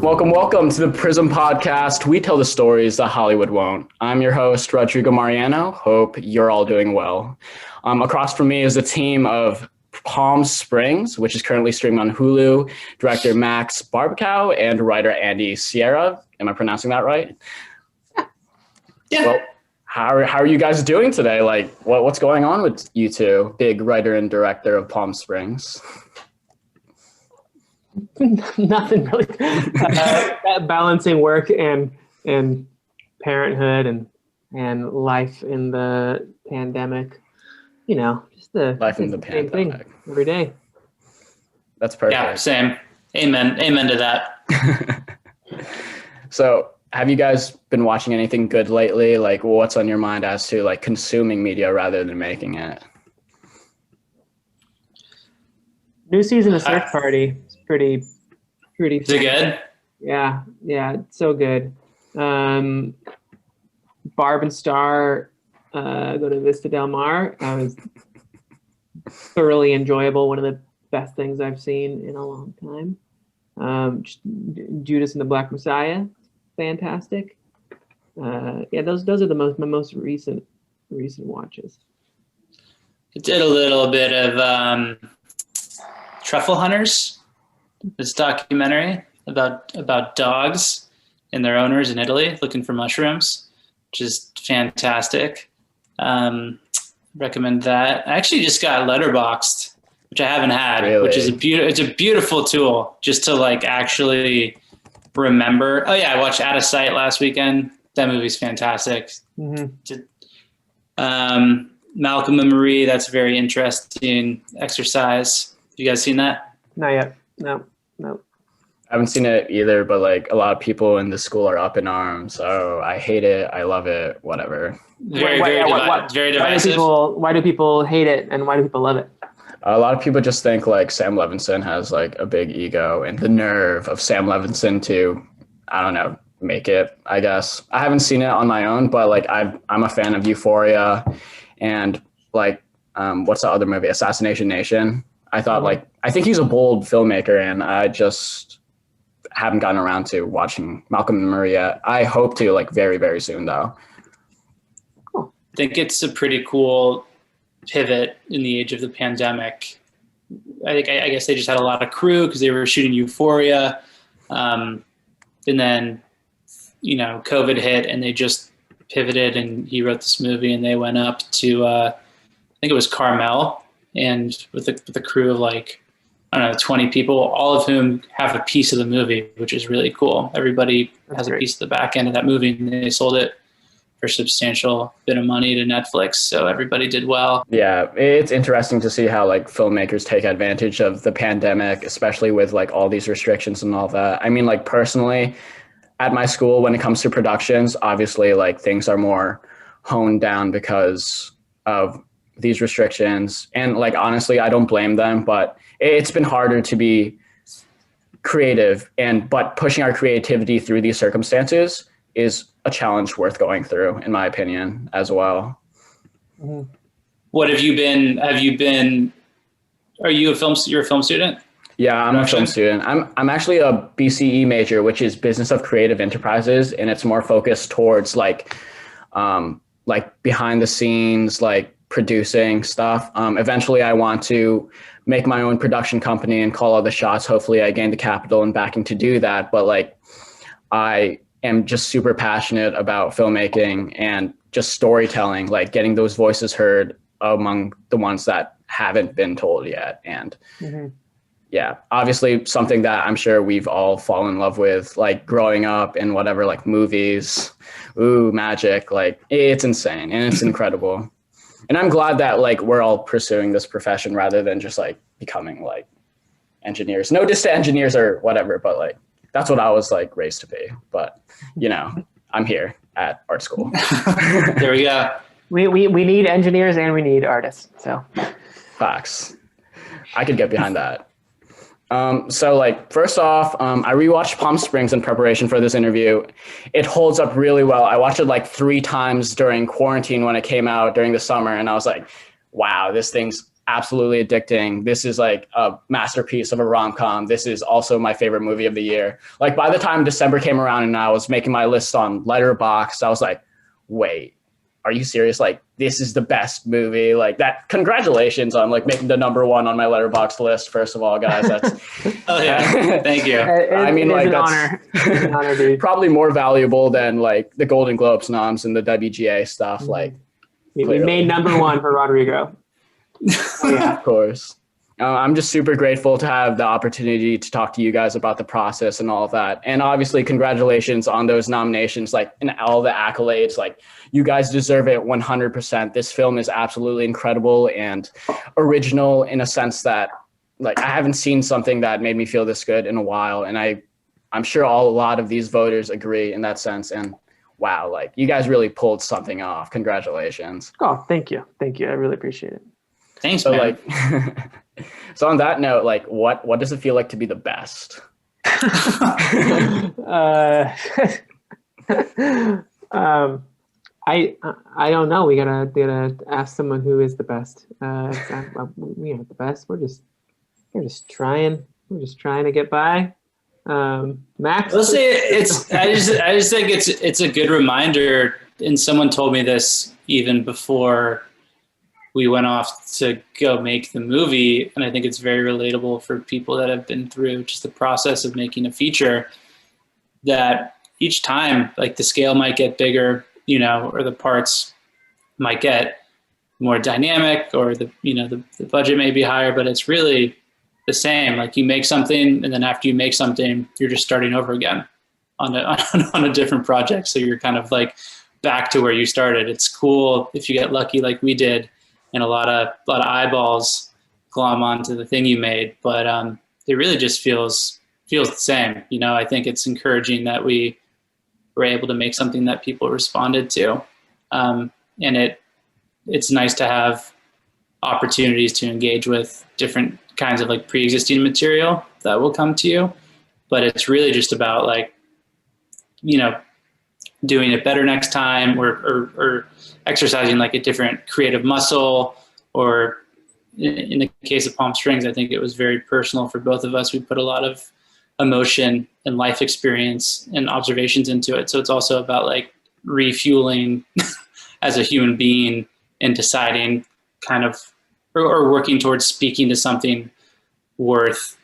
Welcome to the PRiSM Podcast. We tell the stories that Hollywood won't. I'm your host, Rodrigo Mariano. Hope you're all doing well. Across from me is a team of Palm Springs, which is currently streaming on Hulu, director Max Barbakow and writer Andy Siara. Am I pronouncing that right? Yeah. Well, how are you guys doing today? Like, what's going on with you two, big writer and director of Palm Springs? Nothing really. Balancing work and parenthood and life in the pandemic. You know, just the Life in the same pandemic. thing every day. That's perfect. Yeah, same. Amen to that. So, have you guys been watching anything good lately? Like, what's on your mind as to like consuming media rather than making it? New season of Search Party. It's pretty. Is it good? Yeah, it's so good. Barb and Star go to Vista Del Mar. That was thoroughly enjoyable. One of the best things I've seen in a long time. Judas and the Black Messiah, fantastic. Those are my most recent watches. It did a little bit of Truffle Hunters. This documentary about dogs and their owners in Italy looking for mushrooms, which is fantastic. Recommend that. I actually just got Letterboxd, which I haven't had, Really? which is it's a beautiful tool just to like actually remember. Oh yeah, I watched Out of Sight last weekend. That movie's fantastic. Mm-hmm. Malcolm and Marie, that's very interesting exercise. Have you guys seen that? Not yet. No. I haven't seen it either, but like a lot of people in the school are up in arms. Oh, I hate it. I love it. Whatever. Very divisive. Why do people hate it and why do people love it? A lot of people just think like Sam Levinson has like a big ego and the nerve of Sam Levinson to, I don't know, make it, I guess. I haven't seen it on my own, but like I'm a fan of Euphoria and like, what's the other movie? Assassination Nation. I thought I think he's a bold filmmaker and I just haven't gotten around to watching Malcolm and Marie yet. I hope to like very, very soon though. I think it's a pretty cool pivot in the age of the pandemic. I guess they just had a lot of crew because they were shooting Euphoria. And then, COVID hit and they just pivoted and he wrote this movie and they went up to, I think it was Carmel. And with a crew of 20 people, all of whom have a piece of the movie, which is really cool. Everybody has a piece of the back end of that movie, and they sold it for a substantial bit of money to Netflix. So everybody did well. Yeah, it's interesting to see how like filmmakers take advantage of the pandemic, especially with like all these restrictions and all that. I mean, like personally, at my school, when it comes to productions, obviously like things are more honed down because of these restrictions. And like, honestly, I don't blame them, but it's been harder to be creative but pushing our creativity through these circumstances is a challenge worth going through, in my opinion, as well. Mm-hmm. What have you been, you're a film student? Yeah, I'm a film student. I'm actually a BCE major, which is Business of Creative Enterprises. And it's more focused towards like behind the scenes, like producing stuff. Eventually I want to make my own production company and call all the shots. Hopefully I gain the capital and backing to do that. But like, I am just super passionate about filmmaking and just storytelling, like getting those voices heard among the ones that haven't been told yet. And yeah, obviously something that I'm sure we've all fallen in love with, like growing up in whatever, like movies, magic, like it's insane and it's incredible. And I'm glad that like we're all pursuing this profession rather than just like becoming like engineers. No diss to engineers or whatever, but like that's what I was like raised to be. But I'm here at art school. There we go. We need engineers and we need artists. So facts. I could get behind that. So like, first off, I rewatched Palm Springs in preparation for this interview. It holds up really well. I watched it like 3 times during quarantine when it came out during the summer. And I was like, wow, this thing's absolutely addicting. This is like a masterpiece of a rom-com. This is also my favorite movie of the year. Like by the time December came around and I was making my list on Letterboxd, I was like, wait, are you serious? Like, this is the best movie. Like that. Congratulations on like making the number one on my Letterboxd list. First of all, guys, that's oh yeah, thank you. I mean, like that's honor. It's an honor, dude. probably more valuable than like the Golden Globes noms and the WGA stuff. Like, we made number one for Rodrigo. Oh, yeah, of course. I'm just super grateful to have the opportunity to talk to you guys about the process and all of that. And obviously, congratulations on those nominations, like, and all the accolades. Like, you guys deserve it 100%. This film is absolutely incredible and original in a sense that, like, I haven't seen something that made me feel this good in a while. And I'm sure a lot of these voters agree in that sense. And wow, like, you guys really pulled something off. Congratulations. Oh, thank you. Thank you. I really appreciate it. Thanks, So, man. like, so on that note, like, what does it feel like to be the best? I don't know. We gotta ask someone who is the best. We aren't the best. We're just trying. We're just trying to get by. Max. Let's say I just think it's a good reminder. And someone told me this even before we went off to go make the movie, and I think it's very relatable for people that have been through just the process of making a feature, that each time, like, the scale might get bigger, or the parts might get more dynamic, or the budget may be higher, but it's really the same. Like, you make something, and then after you make something, you're just starting over again on a different project. So you're kind of like back to where you started. It's cool if you get lucky like we did, and a lot of eyeballs glom onto the thing you made, but it really just feels the same. I think it's encouraging that we were able to make something that people responded to, and it's nice to have opportunities to engage with different kinds of like pre-existing material that will come to you, but it's really just about like, doing it better next time, or exercising like a different creative muscle, or in the case of Palm Springs, I think it was very personal for both of us. We put a lot of emotion and life experience and observations into it. So it's also about like refueling as a human being and deciding kind of, or working towards speaking to something worth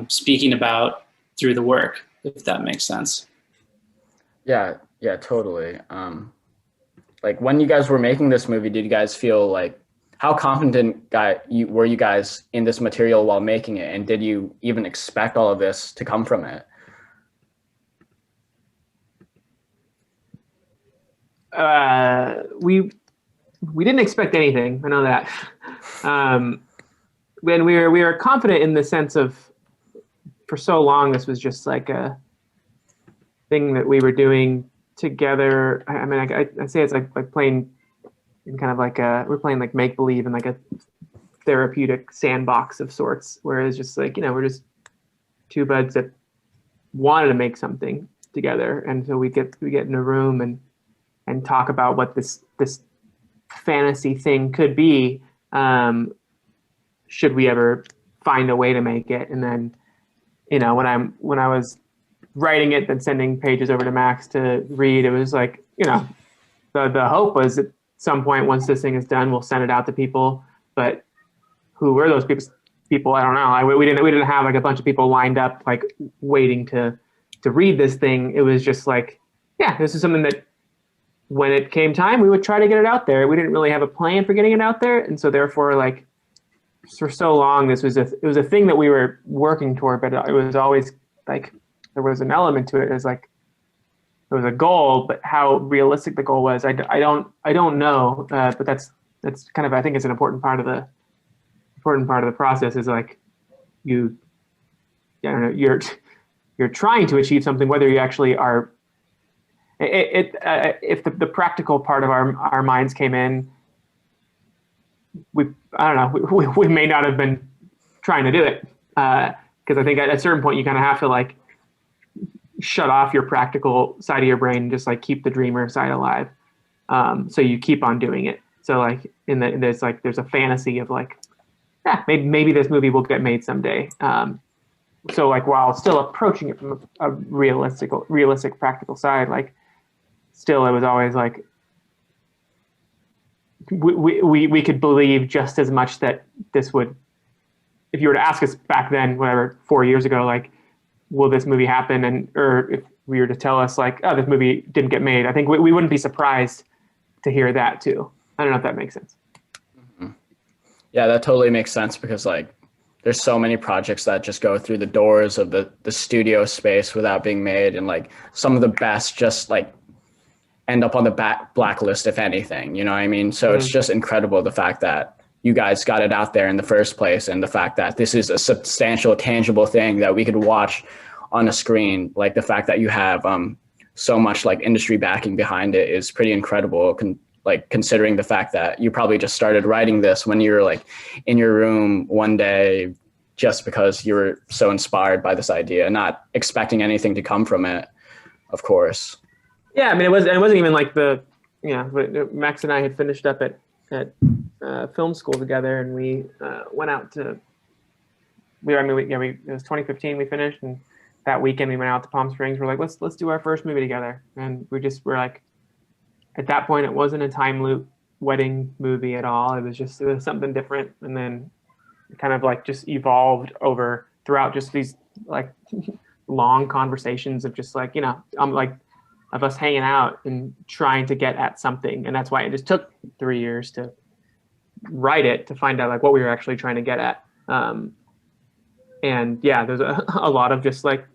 speaking about through the work, if that makes sense. Yeah, totally. Like, when you guys were making this movie, did you guys feel like, how confident were you guys in this material while making it? And did you even expect all of this to come from it? We didn't expect anything. I know that. When we were confident in the sense of, for so long, this was just like a thing that we were doing together. I mean, I say it's like playing in kind of like we're playing like make believe in like a therapeutic sandbox of sorts, where it's just like, we're just two buds that wanted to make something together, and so we get in a room and talk about what this fantasy thing could be, should we ever find a way to make it. And then, when I was writing it, then sending pages over to Max to read, it was like, the hope was at some point, once this thing is done, we'll send it out to people. But who were those people? I don't know. We didn't have like a bunch of people lined up, like waiting to read this thing. It was just like, yeah, this is something that when it came time, we would try to get it out there. We didn't really have a plan for getting it out there. And so therefore, like, for so long, it was a thing that we were working toward, but it was always like, there was an element to it as like, there was a goal, but how realistic the goal was, I don't know. But that's kind of, I think it's an important part of the process, is like, you're trying to achieve something, whether you actually are. If the practical part of our minds came in, we may not have been trying to do it, because I think at a certain point you kind of have to like shut off your practical side of your brain and just like keep the dreamer side alive. So you keep on doing it. So like there's a fantasy of like, yeah, maybe this movie will get made someday. So like while still approaching it from a realistic practical side, like still it was always like we could believe just as much that this would, if you were to ask us back then, whatever, 4 years ago, like, will this movie happen? And, or if we were to tell us like, oh, this movie didn't get made, I think we wouldn't be surprised to hear that too. I don't know if that makes sense. Mm-hmm. Yeah, that totally makes sense, because like there's so many projects that just go through the doors of the studio space without being made. And like some of the best just like end up on the blacklist, if anything, you know what I mean? So It's just incredible, the fact that you guys got it out there in the first place, and the fact that this is a substantial, tangible thing that we could watch on a screen. Like the fact that you have so much like industry backing behind it is pretty incredible. Like considering the fact that you probably just started writing this when you were like in your room one day, just because you were so inspired by this idea, not expecting anything to come from it, of course. Yeah, I mean, it wasn't even like Max and I had finished up at film school together, and we went out to. It was 2015 we finished, and that weekend we went out to Palm Springs. We're like, let's do our first movie together, and we're like, at that point it wasn't a time loop wedding movie at all. It was something different, and then it kind of like just evolved throughout just these like long conversations of just like, of us hanging out and trying to get at something. And that's why it just took 3 years to write it, to find out like what we were actually trying to get at. And yeah, there's a lot of just like,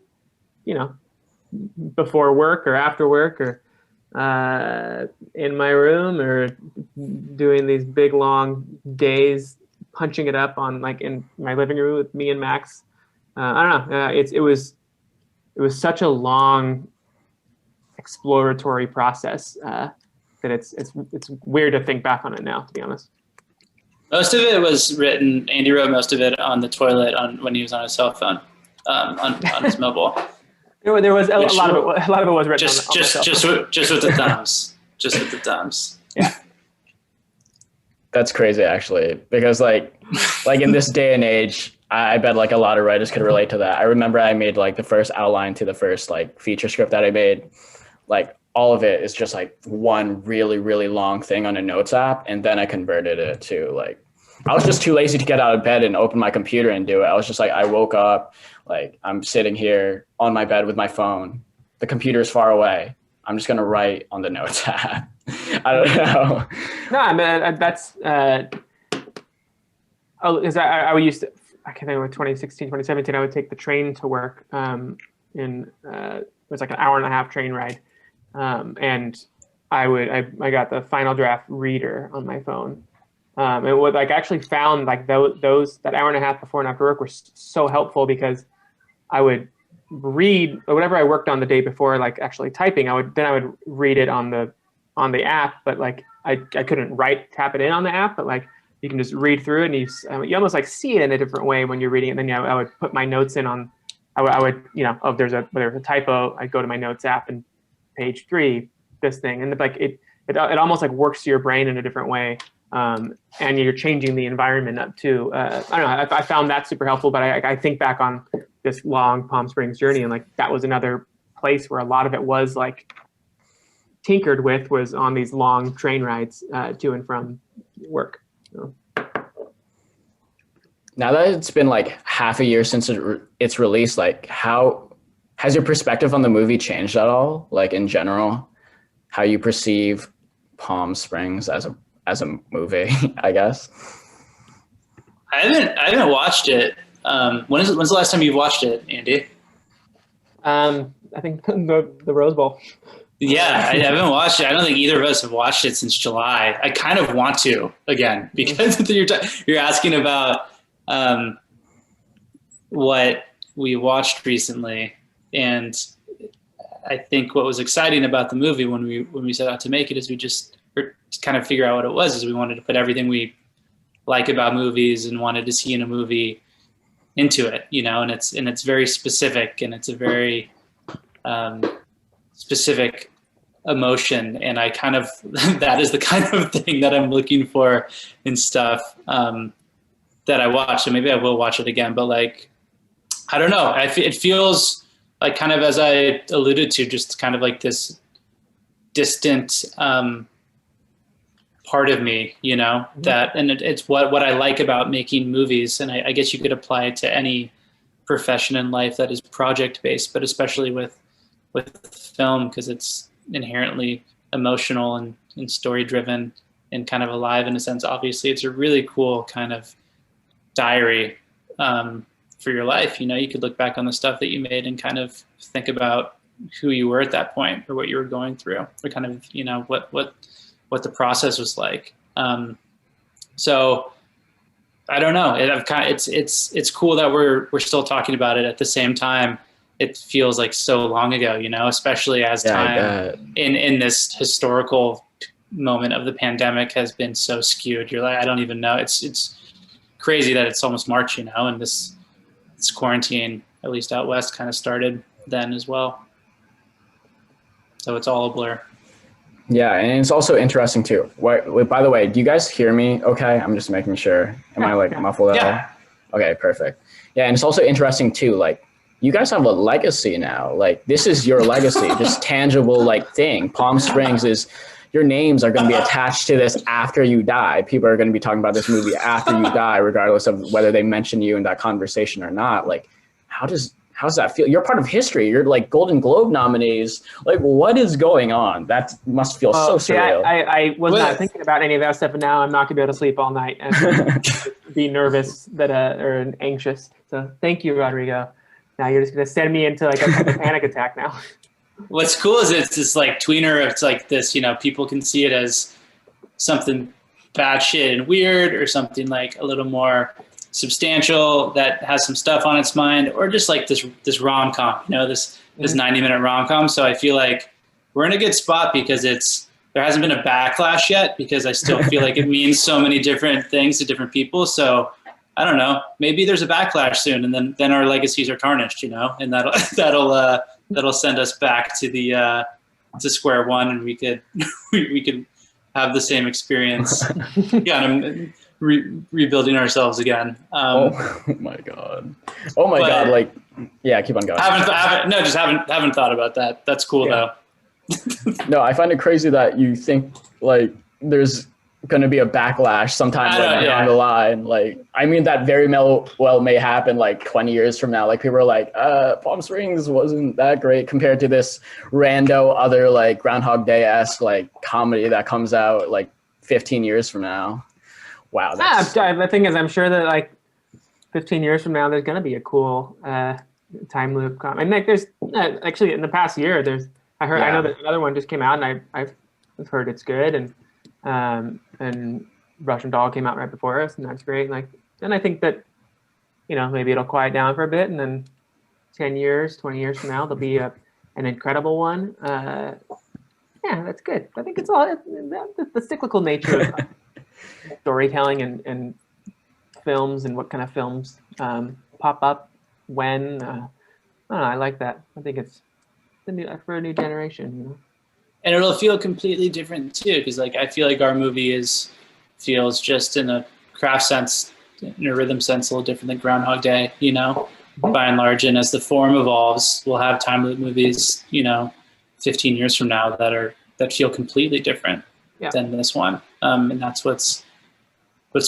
before work or after work or in my room or doing these big long days, punching it up on like in my living room with me and Max. I don't know. It was such a long exploratory process that it's weird to think back on it now, to be honest. Most of it was written. Andy wrote most of it on the toilet when he was on his cell phone, on his mobile. There was a lot of it was written just with the thumbs, just with the thumbs. Yeah, that's crazy actually, because like in this day and age, I bet like a lot of writers could relate to that. I remember I made like the first outline to the first like feature script that I made. Like all of it is just like one really, really long thing on a notes app. And then I converted it to like, I was just too lazy to get out of bed and open my computer and do it. I was just like, I woke up, like I'm sitting here on my bed with my phone. The computer is far away. I'm just going to write on the notes app. I don't know. No, I mean, that's, I used to, I can't think of 2016, 2017, I would take the train to work it was like an hour and a half train ride. And I got the Final Draft reader on my phone. It would like actually found like that hour and a half before and after work were so helpful, because I would read whatever I worked on the day before, like actually typing. I would read it on the app, but like I couldn't tap it in on the app, but like you can just read through it, and you almost like see it in a different way when you're reading it. And then I would put my notes in on. I would if there's a typo, I'd go to my notes app and page 3, this thing, and like it almost like works to your brain in a different way, and you're changing the environment up too. I don't know. I found that super helpful, but I think back on this long Palm Springs journey, and like that was another place where a lot of it was like tinkered with, was on these long train rides to and from work. So. Now that it's been like half a year since it's released, like how has your perspective on the movie changed at all? Like in general, how you perceive Palm Springs as a movie, I guess. I haven't watched it. When's the last time you've watched it, Andy? I think the Rose Bowl. Yeah, I haven't watched it. I don't think either of us have watched it since July. I kind of want to again, because you're asking about what we watched recently, and I think what was exciting about the movie when we set out to make it is we just kind of figure out what it was. Is we wanted to put everything we like about movies and wanted to see in a movie into it, and it's very specific, and it's a very specific emotion, and I kind of that is the kind of thing that I'm looking for in stuff. that I watched, and maybe I will watch it again, but like, I don't know. It feels like, kind of, as I alluded to, just kind of like this distant part of me, you know, that, and it's what I like about making movies. And I guess you could apply it to any profession in life that is project based, but especially with film, because it's inherently emotional and story driven and kind of alive in a sense. Obviously, it's a really cool kind of diary for your life. You know, you could look back on the stuff that you made and kind of think about who you were at that point, or what you were going through, or kind of, you know, what the process was like. So I don't know. It's cool that we're still talking about it. At the same time, it feels like so long ago, you know, especially as time in this historical moment of the pandemic has been so skewed. You're like, I don't even know. It's crazy that it's almost March, you know, and this quarantine, at least out west, kind of started then as well. So it's all a blur. Yeah, and it's also interesting too. Wait, by the way, do you guys hear me okay? I'm just making sure. Am I like muffled at all? Okay, perfect. Yeah, and it's also interesting too, like, you guys have a legacy now. Like, this is your legacy, this tangible like thing. Palm Springs is, your names are going to be attached to this after you die. People are going to be talking about this movie after you die, regardless of whether they mention you in that conversation or not. Like, how does that feel? You're part of history. You're like Golden Globe nominees. Like, what is going on? That must feel so surreal. I was not thinking about any of that stuff, and now I'm not going to be able to sleep all night and be nervous or anxious. So thank you, Rodrigo. Now you're just going to send me into like a panic attack now. What's cool is it's this like tweener. It's like this, you know, people can see it as something batshit and weird, or something like a little more substantial that has some stuff on its mind, or just like this rom-com, you know, this 90-minute rom-com. So I feel like we're in a good spot because there hasn't been a backlash yet, because I still feel like it means so many different things to different people. So I don't know, maybe there's a backlash soon, and then our legacies are tarnished, you know, and that'll send us back to the to square one, and we could have the same experience. Rebuilding ourselves again. Oh my god! Like, yeah, keep on going. Haven't thought about that. That's cool though. No, I find it crazy that you think like there's going to be a backlash sometime down the line. Like, I mean, that very well may happen like 20 years from now. Like, people are like, Palm Springs wasn't that great compared to this rando other like Groundhog Day-esque like comedy that comes out like 15 years from now. Wow. The thing is, I'm sure that like 15 years from now, there's going to be a cool time loop. And like, there's actually in the past year, I know that another one just came out, and I've heard it's good, and Russian Doll came out right before us, and that's great. Like, and I think that, you know, maybe it'll quiet down for a bit, and then 10 years, 20 years from now, there'll be an incredible one. Yeah, that's good. I think it's all the cyclical nature of storytelling and films, and what kind of films pop up when. I don't know, I like that. I think it's for a new generation, you know. And it'll feel completely different too, because like I feel like our movie feels just in a craft sense, in a rhythm sense, a little different than Groundhog Day, you know, by and large. And as the form evolves, we'll have time loop movies, you know, 15 years from now that feel completely different than this one. And that's what's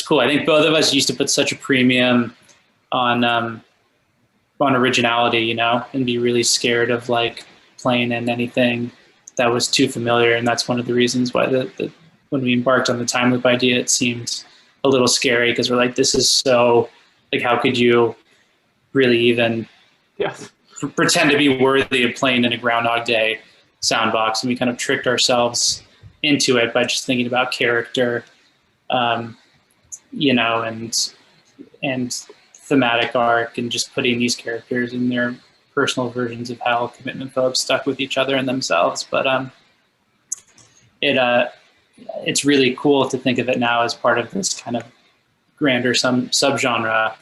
cool. I think both of us used to put such a premium on originality, you know, and be really scared of like playing in anything that was too familiar. And that's one of the reasons why when we embarked on the time loop idea, it seemed a little scary, because we're like, this is so, like, how could you really even pretend to be worthy of playing in a Groundhog Day soundbox? And we kind of tricked ourselves into it by just thinking about character, you know, and thematic arc, and just putting these characters in their personal versions of how commitment phobes stuck with each other and themselves. But it's really cool to think of it now as part of this kind of grander subgenre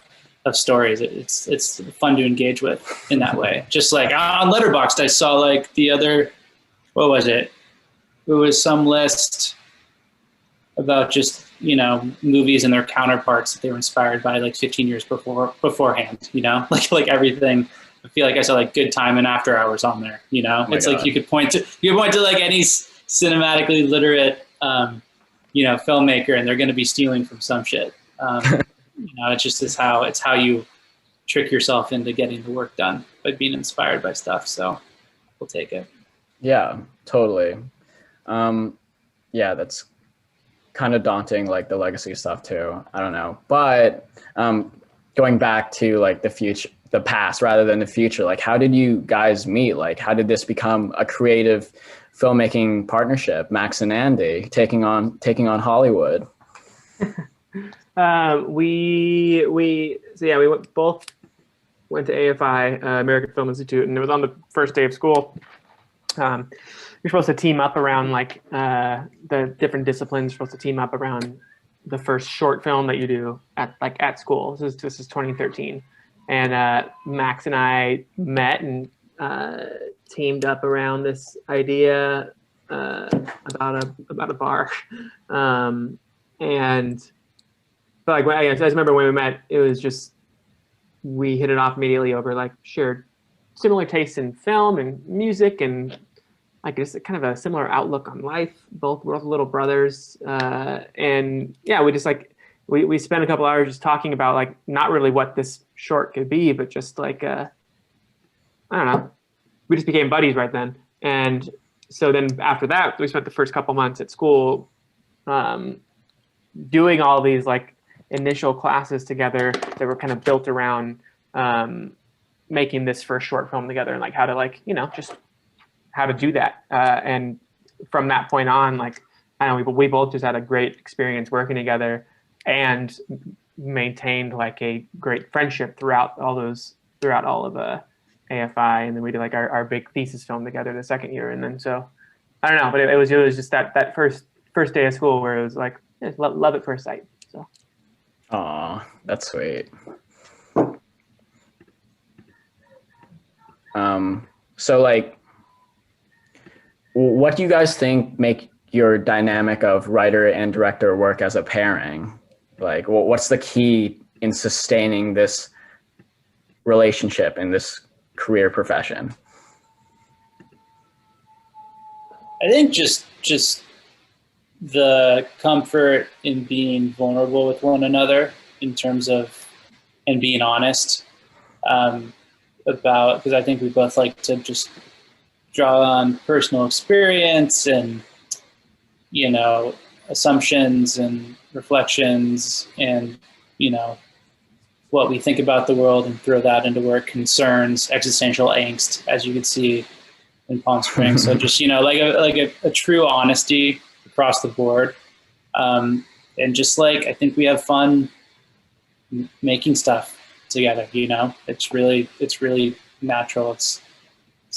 of stories. It's fun to engage with in that way. Just like on Letterboxd, I saw like the other, what was it? It was some list about just movies and their counterparts that they were inspired by like 15 years beforehand, like everything. I feel like I saw like Good Time and After Hours on there, it's God. Like you could point to like any cinematically literate, filmmaker, and they're going to be stealing from some shit. It's just how you trick yourself into getting the work done by being inspired by stuff. So we'll take it. Yeah, totally. That's kind of daunting, like the legacy stuff too. I don't know, but going back to like the past rather than the future, like how did you guys meet? Like how did this become a creative filmmaking partnership, Max and Andy taking on Hollywood? We both went to AFI, American Film Institute, and it was on the first day of school. You're supposed to team up around like the different disciplines. You're supposed to team up around the first short film that you do at school. This is 2013, and Max and I met and teamed up around this idea about a bar, and but like I remember when we met, it was just we hit it off immediately over like shared similar tastes in film and music, and I guess kind of a similar outlook on life. Both were little brothers, and yeah, we just like we spent a couple hours just talking about like not really what this short could be, but just like I don't know, we just became buddies right then. And so then after that, we spent the first couple months at school doing all these like initial classes together that were kind of built around making this first short film together, and like how to like just how to do that. And from that point on, like I don't know, we both just had a great experience working together and maintained like a great friendship throughout all of AFI. And then we did like our big thesis film together the second year. And then so I don't know, but it was just that first day of school where it was like love at first sight. So. Aw, that's sweet. So like, what do you guys think make your dynamic of writer and director work as a pairing? Like, what's the key in sustaining this relationship in this career profession? I think just the comfort in being vulnerable with one another in terms of, and being honest about, because I think we both like to just draw on personal experience and, assumptions and reflections and, what we think about the world and throw that into work, concerns, existential angst, as you can see in Palm Springs. So just, like a true honesty across the board. And just like, I think we have fun making stuff together, it's really natural. It's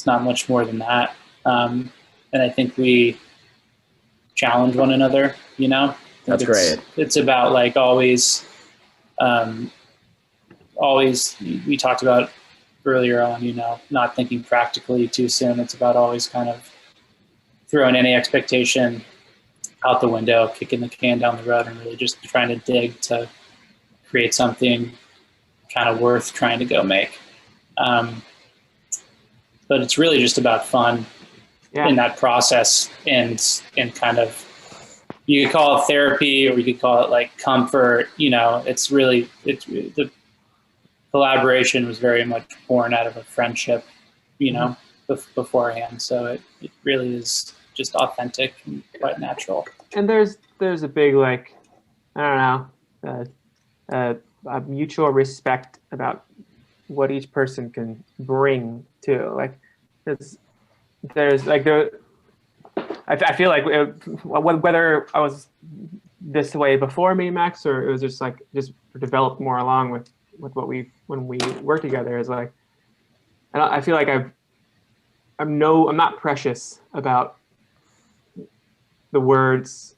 not much more than that. And I think we challenge one another, That's great. It's about like always, we talked about earlier on, not thinking practically too soon. It's about always kind of throwing any expectation out the window, kicking the can down the road, and really just trying to dig to create something kind of worth trying to go make. But it's really just about fun in that process, and kind of, you could call it therapy, or you could call it like comfort. It's the collaboration was very much born out of a friendship, beforehand. So it really is just authentic and quite natural. And there's a big like, I don't know, a mutual respect about what each person can bring to, like, there's like I feel like whether I was this way before me, Max, or it was just developed more along with when we work together, is like, I feel like I'm not precious about the words,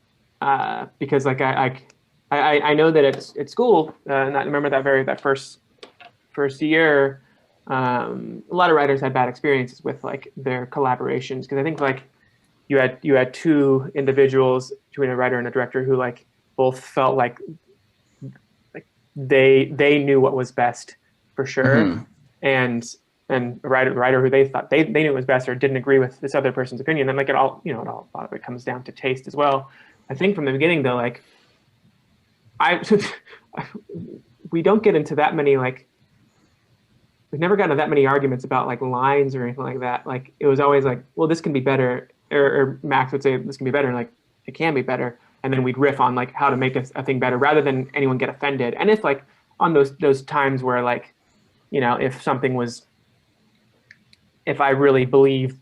because like I know that at school, and I remember that first year, a lot of writers had bad experiences with like their collaborations, because I think like you had two individuals, between a writer and a director, who like both felt like they knew what was best for sure. And a writer who they thought they knew was best or didn't agree with this other person's opinion. And like a lot of it comes down to taste as well. I think from the beginning though, like we don't get into that many, like, we've never gotten into that many arguments about like lines or anything like that. Like it was always like, well, this can be better, or Max would say this can be better, and like it can be better, and then we'd riff on like how to make a thing better rather than anyone get offended. And if like on those times where like, if I really believe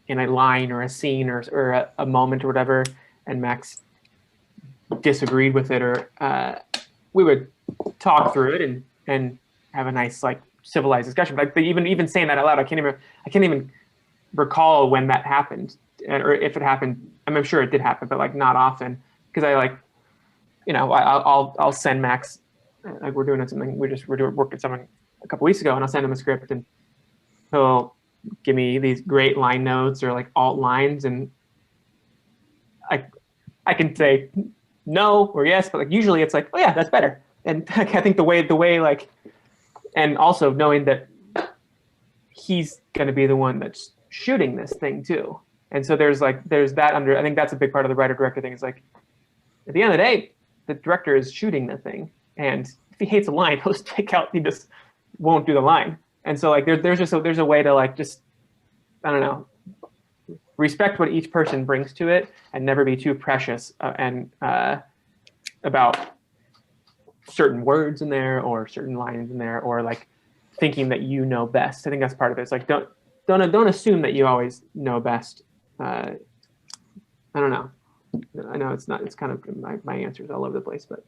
in a line or a scene or a moment or whatever, and Max disagreed with it, or we would talk through it and have a nice like civilized discussion. Like even saying that out loud, I can't even recall when that happened, or if it happened. I'm sure it did happen, but like not often, because I like, I'll send Max, like we're doing something, we're working something a couple weeks ago, and I'll send him a script, and he'll give me these great line notes or like alt lines, and I can say no or yes, but like usually it's like, oh yeah, that's better. And like, I think the way like, and also knowing that he's going to be the one that's shooting this thing too. And so there's that I think that's a big part of the writer director thing, is like, at the end of the day, the director is shooting the thing. And if he hates a line, he'll just take out, he just won't do the line. And so like, there's a way to like, just, I don't know, respect what each person brings to it and never be too precious about certain words in there or certain lines in there, or like thinking that you know best. I think that's part of it. It's like, don't assume that you always know best. I don't know. I know it's kind of my answers all over the place, but.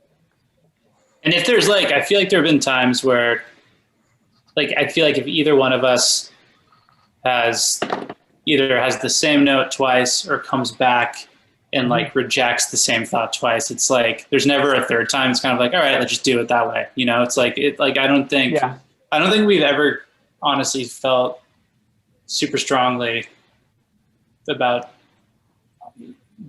And if there's like, I feel like there have been times where, like, I feel like if either one of us has the same note twice or comes back and like rejects the same thought twice, it's like, there's never a third time. It's kind of like, all right, let's just do it that way. It's like, I don't think we've ever honestly felt super strongly about,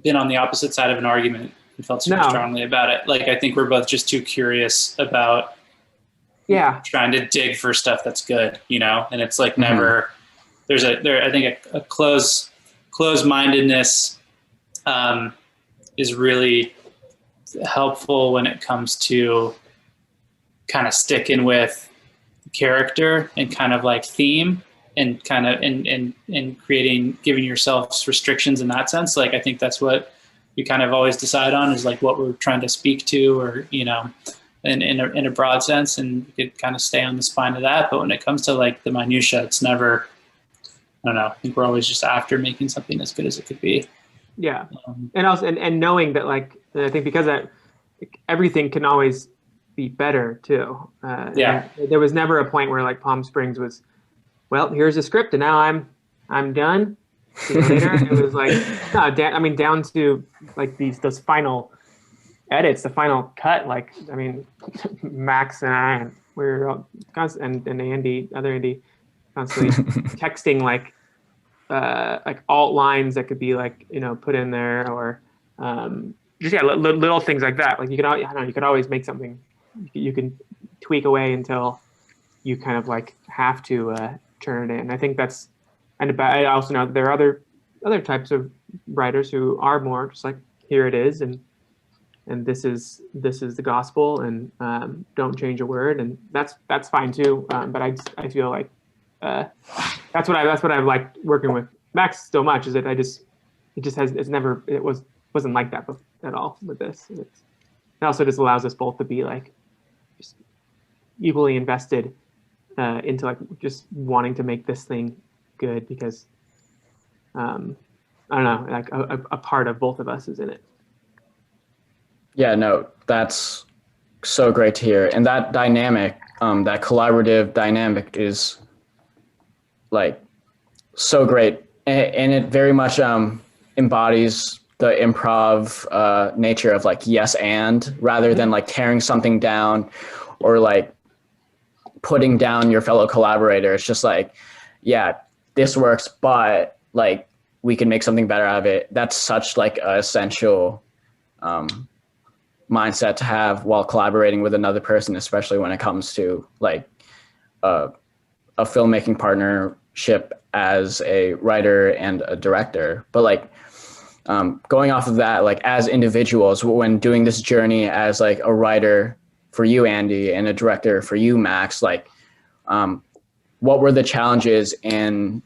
been on the opposite side of an argument and felt super strongly about it. Like, I think we're both just too curious about trying to dig for stuff that's good, and it's like never, I think a close-mindedness is really helpful when it comes to kind of sticking with character and kind of like theme, and kind of in creating, giving yourselves restrictions in that sense. Like, I think that's what we kind of always decide on, is like what we're trying to speak to, or, in a broad sense, and we could kind of stay on the spine of that. But when it comes to like the minutia, it's never, I don't know, I think we're always just after making something as good as it could be. Yeah. And also, and knowing that, like, I think because that everything can always be better too. There was never a point where like Palm Springs was, well, here's the script and now I'm done. See you later. It was like, no, down to like those final edits, the final cut. Like, I mean, Max and I, and we were all and Andy, other Andy, constantly texting like alt lines that could be like, put in there, or just little things like that. Like you could always make something you can tweak away until you kind of like have to turn it in. I think that's, and I also know that there are other types of writers who are more just like, here it is, and this is the gospel, and don't change a word, and that's fine too. But I feel like that's what I've liked working with Max so much, is that it wasn't like that at all with this. It also just allows us both to be like just equally invested into like just wanting to make this thing good, because I don't know, like a part of both of us is in it. Yeah, no, that's so great to hear. And that dynamic, that collaborative dynamic is like so great. And it very much embodies the improv nature of like yes and, rather than like tearing something down or like putting down your fellow collaborator. It's just like, yeah, this works, but like we can make something better out of it. That's such like an essential mindset to have while collaborating with another person, especially when it comes to like a filmmaking partnership as a writer and a director. But like going off of that, like as individuals, when doing this journey as like a writer for you, Andy, and a director for you, Max, like what were the challenges in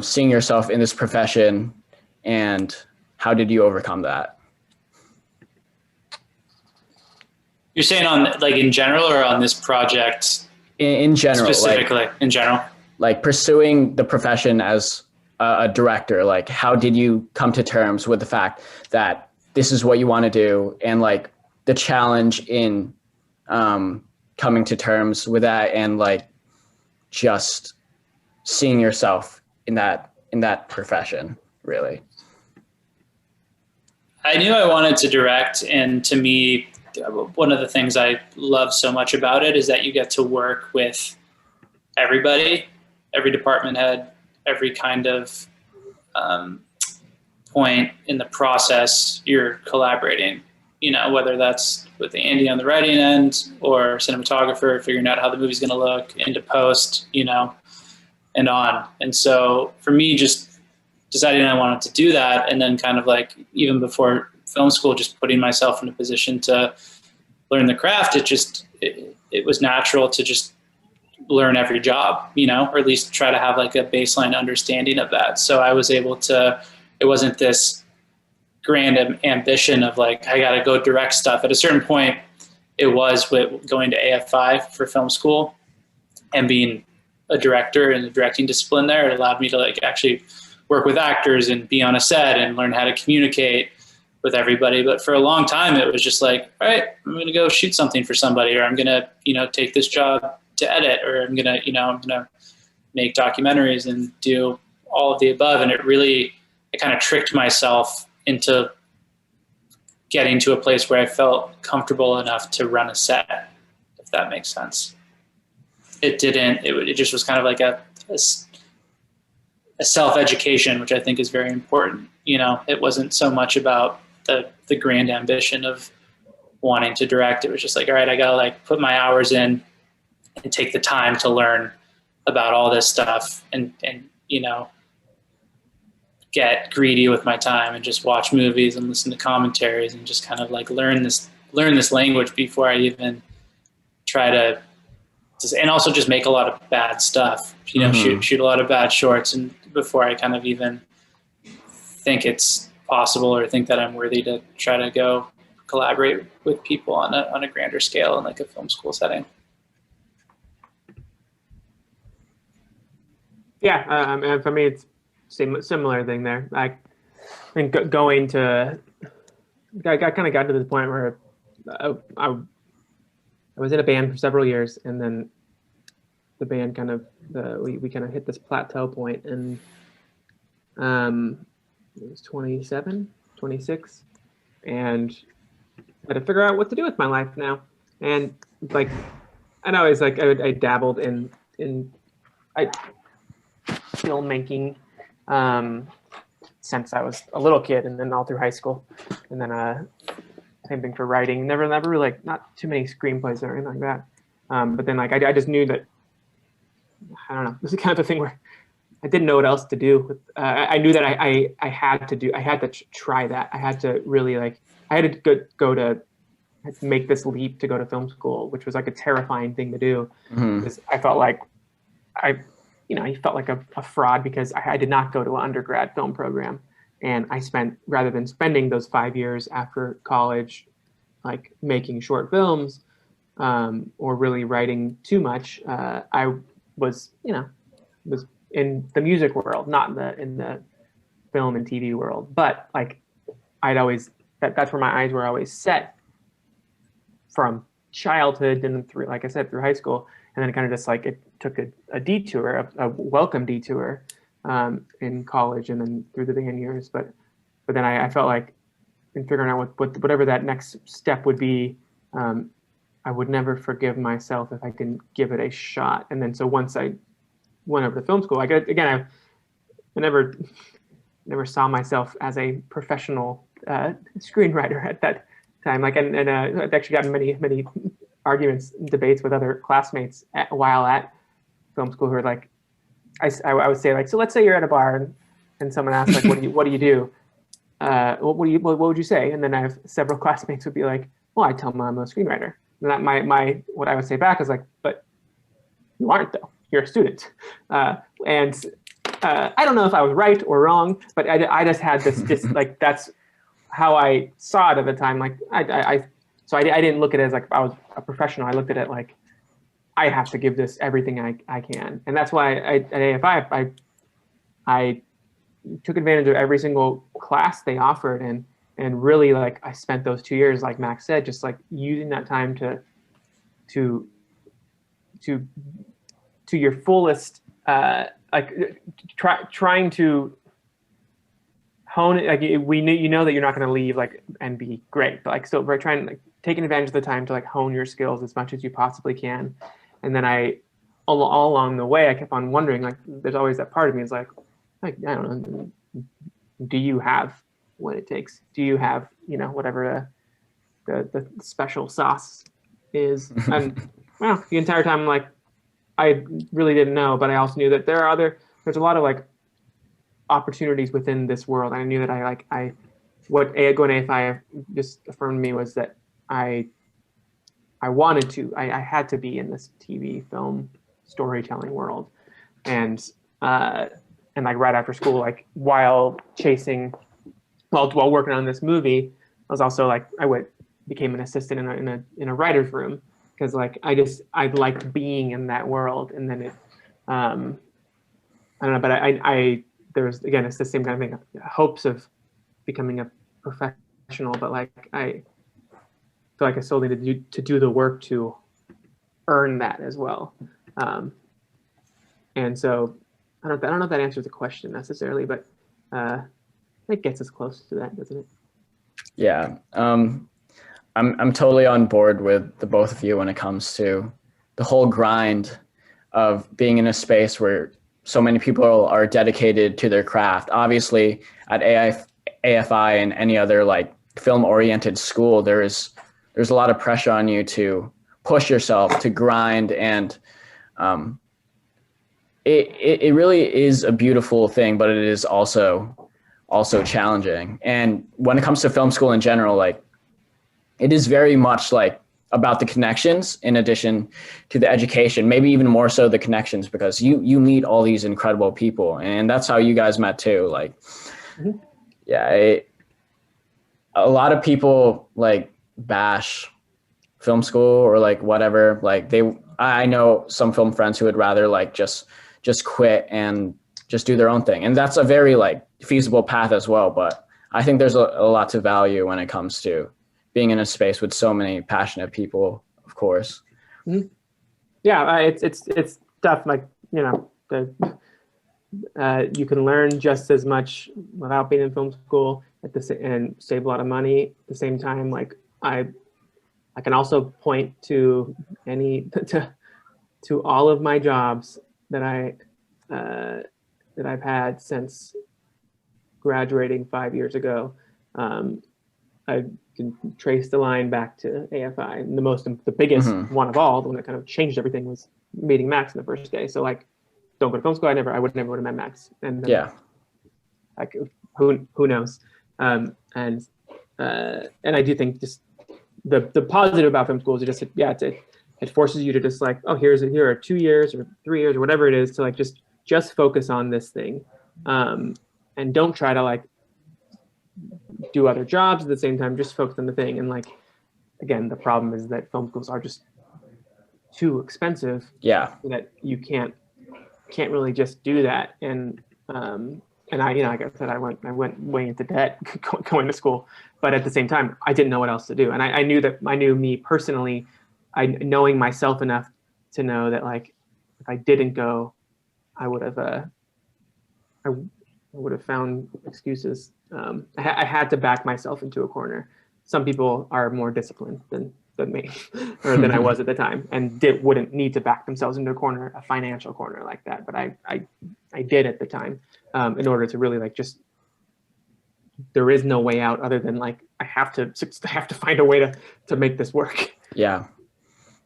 seeing yourself in this profession, and how did you overcome that? You're saying on like in general or on this project? In general, specifically, like, in general, like pursuing the profession as a director, like how did you come to terms with the fact that this is what you want to do, and like the challenge in coming to terms with that, and like just seeing yourself in that profession, really? I knew I wanted to direct, and to me, one of the things I love so much about it is that you get to work with everybody, every department head, every kind of point in the process you're collaborating, you know, whether that's with Andy on the writing end or cinematographer, figuring out how the movie's going to look into post, you know, and on. And so for me, just deciding I wanted to do that, and then kind of like even before film school, just putting myself in a position to learn the craft, it was natural to just learn every job, you know, or at least try to have like a baseline understanding of that. So I was able to, it wasn't this grand ambition of like, I got to go direct stuff. At a certain point, it was with going to AF5 for film school and being a director in the directing discipline there. It allowed me to like actually work with actors and be on a set and learn how to communicate with everybody. But for a long time, it was just like, all right, I'm going to go shoot something for somebody, or I'm going to, you know, take this job to edit, or I'm going to make documentaries and do all of the above. And I kind of tricked myself into getting to a place where I felt comfortable enough to run a set, if that makes sense. It didn't, it just was kind of like a self-education, which I think is very important. You know, it wasn't so much about the grand ambition of wanting to direct. It was just like, all right, I got to like put my hours in and take the time to learn about all this stuff, and you know, get greedy with my time and just watch movies and listen to commentaries and just kind of like learn this language before I even try to, and also just make a lot of bad stuff, you know, shoot a lot of bad shorts, and before I kind of even think it's possible or think that I'm worthy to try to go collaborate with people on a grander scale in like a film school setting. Yeah, and for me, it's similar thing there. I think I kind of got to the point where I was in a band for several years, and then the band kind of we kind of hit this plateau point, and it was 27, 26, and I had to figure out what to do with my life now. And like, I know it's like I dabbled in filmmaking since I was a little kid, and then all through high school, and then same thing for writing. Never really, like, not too many screenplays or anything like that. But then like I just knew that, I don't know, this is kind of the thing where I didn't know what else to do with. I knew that I had to try that. I had to really I had to go to make this leap to go to film school, which was like a terrifying thing to do, because I felt like I felt like a fraud, because I did not go to an undergrad film program, and I spent, rather than spending those 5 years after college like making short films or really writing too much, I was in the music world, not in the film and TV world. But like I'd always, that's where my eyes were always set from childhood and through, like I said, through high school. And then kind of just like it took a detour, a welcome detour in college and then through the band years. But then I felt like in figuring out whatever that next step would be, I would never forgive myself if I didn't give it a shot. And then so once I went over to film school, I never saw myself as a professional screenwriter at time. Like, and I've actually gotten many arguments, debates with other classmates while at film school who are like, I would say like, so let's say you're at a bar and someone asks like, what do you do? What would you say? And then I have several classmates would be like, well, I tell them I'm a screenwriter. And that my what I would say back is like, but you aren't though. You're a student. I don't know if I was right or wrong, but I just had this like, that's how I saw it at the time. Like I didn't look at it as like I was a professional. I looked at it like I have to give this everything I can. And that's why at AFI, I took advantage of every single class they offered and really like I spent those 2 years, like Max said, just like using that time to your fullest, like trying to hone it. Like you know that you're not going to leave like and be great, but like still we're trying like taking advantage of the time to like hone your skills as much as you possibly can. And then all along the way, I kept on wondering, like there's always that part of me is like I don't know, do you have what it takes? Do you have, whatever the special sauce is? And well, the entire time I'm like, I really didn't know, but I also knew that there's a lot of like opportunities within this world. I knew that what going to AFI just affirmed me was that I wanted to, I had to be in this TV film storytelling world. And like right after school, like while working on this movie, I was also like, became an assistant in a writer's room. Because like I liked being in that world, and then I don't know, but I there's again it's the same kind of thing, hopes of becoming a professional, but like I feel like I still need to do the work to earn that as well, and so I don't know if that answers the question necessarily, but it gets us close to that, doesn't it? Yeah. I'm totally on board with the both of you when it comes to the whole grind of being in a space where so many people are dedicated to their craft. Obviously, at AFI and any other like film-oriented school, there's a lot of pressure on you to push yourself, to grind, and it really is a beautiful thing, but it is also challenging. And when it comes to film school in general, like it is very much like about the connections in addition to the education, maybe even more so the connections, because you meet all these incredible people, and that's how you guys met too. Like, mm-hmm. Yeah, a lot of people like bash film school or like whatever. Like I know some film friends who would rather like just quit and just do their own thing. And that's a very like feasible path as well. But I think there's a lot to value when it comes to being in a space with so many passionate people, of course. Mm-hmm. Yeah, it's tough. Like, you can learn just as much without being in film school and save a lot of money at the same time. Like I can also point to to all of my jobs that I've had since graduating 5 years ago. I can trace the line back to AFI, and the biggest mm-hmm. one of all, the one that kind of changed everything, was meeting Max on the first day. So like, don't go to film school. I would never have met Max. And yeah, like who knows? And I do think just the positive about film school is it forces you to just like, oh, here are 2 years or 3 years or whatever it is to like just focus on this thing, and don't try to like do other jobs at the same time. Just focus on the thing. And like, again, the problem is that film schools are just too expensive. Yeah, so that you can't really just do that. And I, like I said, I went way into debt going to school, but at the same time, I didn't know what else to do. And I knew me personally, knowing myself enough to know that like, if I didn't go, I would have found excuses. I had to back myself into a corner. Some people are more disciplined than me, or than I was at the time, and wouldn't need to back themselves into a financial corner like that. But I did at the time, in order to really like just there is no way out other than like, I have to find a way to make this work. Yeah.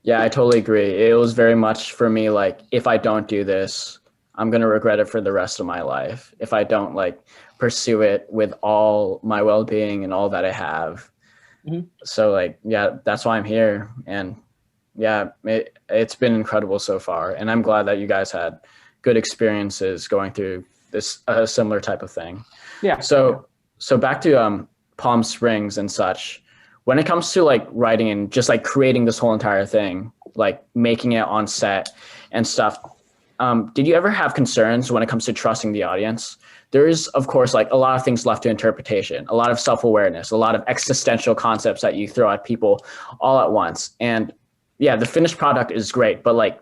Yeah, I totally agree. It was very much for me, like, if I don't do this, I'm going to regret it for the rest of my life. If I don't like pursue it with all my well-being and all that I have. Mm-hmm. So like, yeah, that's why I'm here. And yeah, it's been incredible so far. And I'm glad that you guys had good experiences going through this similar type of thing. Yeah. So back to Palm Springs and such. When it comes to like writing and just like creating this whole entire thing, like making it on set and stuff, did you ever have concerns when it comes to trusting the audience? There is, of course, like a lot of things left to interpretation, a lot of self-awareness, a lot of existential concepts that you throw at people all at once. And yeah, the finished product is great, but like,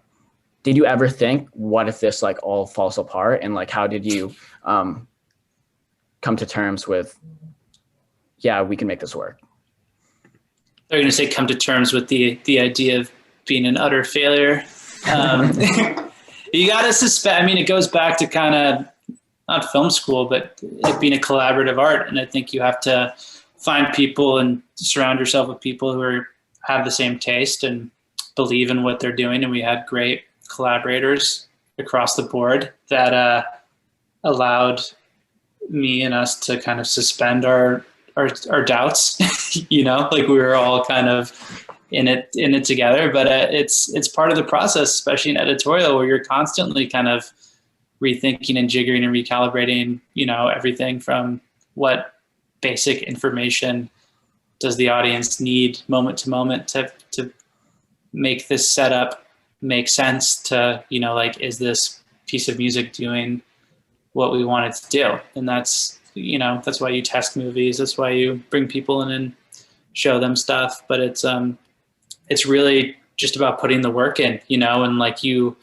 did you ever think, what if this like all falls apart? And like, how did you come to terms with, yeah, we can make this work? They're going to say come to terms with the idea of being an utter failure. You got to suspect, I mean, it goes back to kind of not film school, but it being a collaborative art. And I think you have to find people and surround yourself with people who have the same taste and believe in what they're doing. And we had great collaborators across the board that allowed me and us to kind of suspend our doubts, you know, like we were all kind of in it together, but it's part of the process, especially in editorial, where you're constantly kind of rethinking and jiggering and recalibrating, you know, everything from what basic information does the audience need moment to moment to make this setup make sense to, you know, like, is this piece of music doing what we want it to do? And that's, you know, that's why you test movies. That's why you bring people in and show them stuff. But it's really just about putting the work in, you know, and like you